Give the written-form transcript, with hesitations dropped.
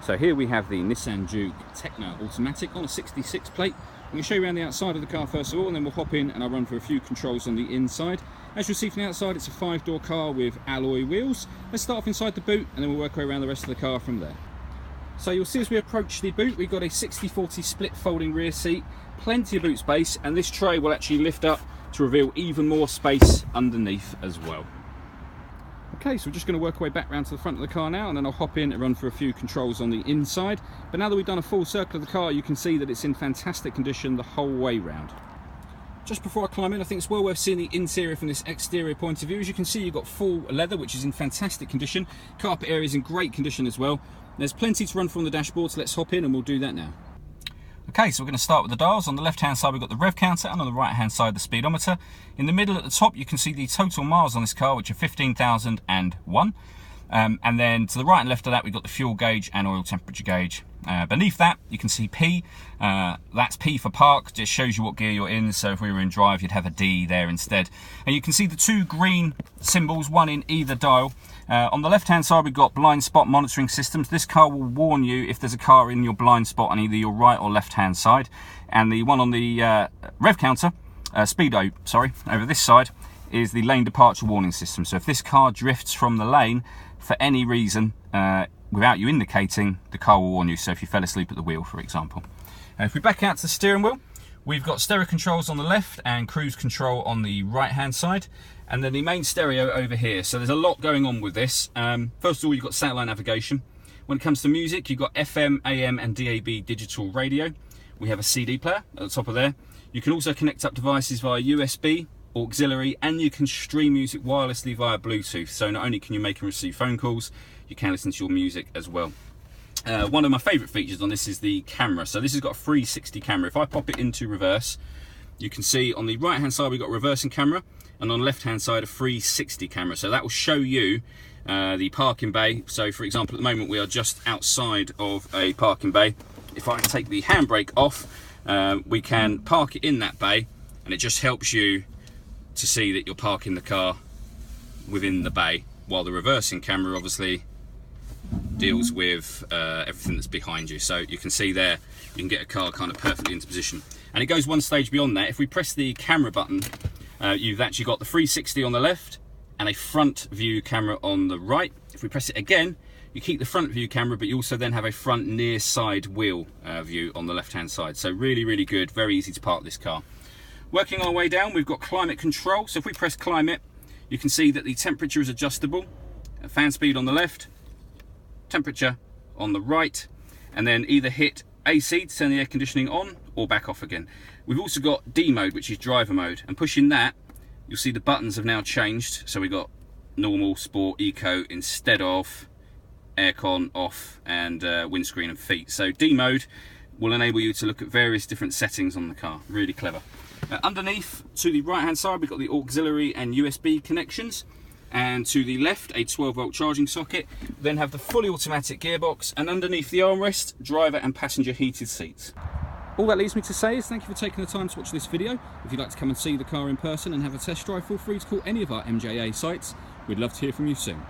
So here we have the Nissan Juke Techno Automatic on a 66 plate. I'm going to show you around the outside of the car first of all, and then we'll hop in and I'll run through a few controls on the inside. As you'll see from the outside, it's a 5-door car with alloy wheels. Let's start off inside the boot and then we'll work our way around the rest of the car from there. So you'll see as we approach the boot, we've got a 60/40 split folding rear seat, plenty of boot space, and this tray will actually lift up to reveal even more space underneath as well. Okay, so we're just going to work our way back round to the front of the car now, and then I'll hop in and run through a few controls on the inside. But now that we've done a full circle of the car, you can see that it's in fantastic condition the whole way round. Just before I climb in, I think it's well worth seeing the interior from this exterior point of view. As you can see, you've got full leather, which is in fantastic condition. Carpet area is in great condition as well. There's plenty to run from the dashboard, so let's hop in and we'll do that now. Okay, so we're going to start with the dials. On the left hand side we've got the rev counter, and on the right hand side the speedometer. In the middle at the top you can see the total miles on this car, which are 15,001. And then to the right and left of that we've got the fuel gauge and oil temperature gauge. Beneath that you can see P, that's P for park, just shows you what gear you're in. So if we were in drive you'd have a D there instead. And you can see the two green symbols, one in either dial. On the left hand side we've got blind spot monitoring systems. This car will warn you if there's a car in your blind spot on either your right or left hand side. And the one on the rev counter, speedo, sorry, over this side is the lane departure warning system. So if this car drifts from the lane for any reason, without you indicating, the car will warn you. So if you fell asleep at the wheel, for example. If we back out to the steering wheel, we've got stereo controls on the left and cruise control on the right hand side, and then the main stereo over here. So there's a lot going on with this. First of all, you've got satellite navigation. When it comes to music, you've got FM, AM and DAB digital radio. We have a CD player at the top of there. You can also connect up devices via USB, auxiliary, and you can stream music wirelessly via Bluetooth. So not only can you make and receive phone calls, you can listen to your music as well. One of my favourite features on this is the camera. So this has got a 360 camera. If I pop it into reverse, you can see on the right hand side we've got a reversing camera, and on the left hand side a 360 camera. So that will show you the parking bay. So for example, at the moment we are just outside of a parking bay. If I take the handbrake off, we can park it in that bay, and it just helps you to see that you're parking the car within the bay, while the reversing camera obviously deals with everything that's behind you. So you can see there, you can get a car kind of perfectly into position. And it goes one stage beyond that. If we press the camera button, you've actually got the 360 on the left and a front view camera on the right. If we press it again, you keep the front view camera, but you also then have a front near side wheel view on the left hand side. So really, really good, very easy to park this car. Working our way down, we've got climate control. So if we press climate, you can see that the temperature is adjustable. Fan speed on the left, temperature on the right, and then either hit AC to turn the air conditioning on or back off again. We've also got D mode, which is driver mode, and pushing that, you'll see the buttons have now changed. So we've got normal, sport, eco instead of aircon, off, and windscreen and feet. So D mode will enable you to look at various different settings on the car. Really clever. Underneath, to the right hand side, we've got the auxiliary and USB connections, and to the left a 12-volt charging socket. Then have the fully automatic gearbox, and underneath the armrest, driver and passenger heated seats. All that leaves me to say is thank you for taking the time to watch this video. If you'd like to come and see the car in person and have a test drive, feel free to call any of our MJA sites. We'd love to hear from you soon.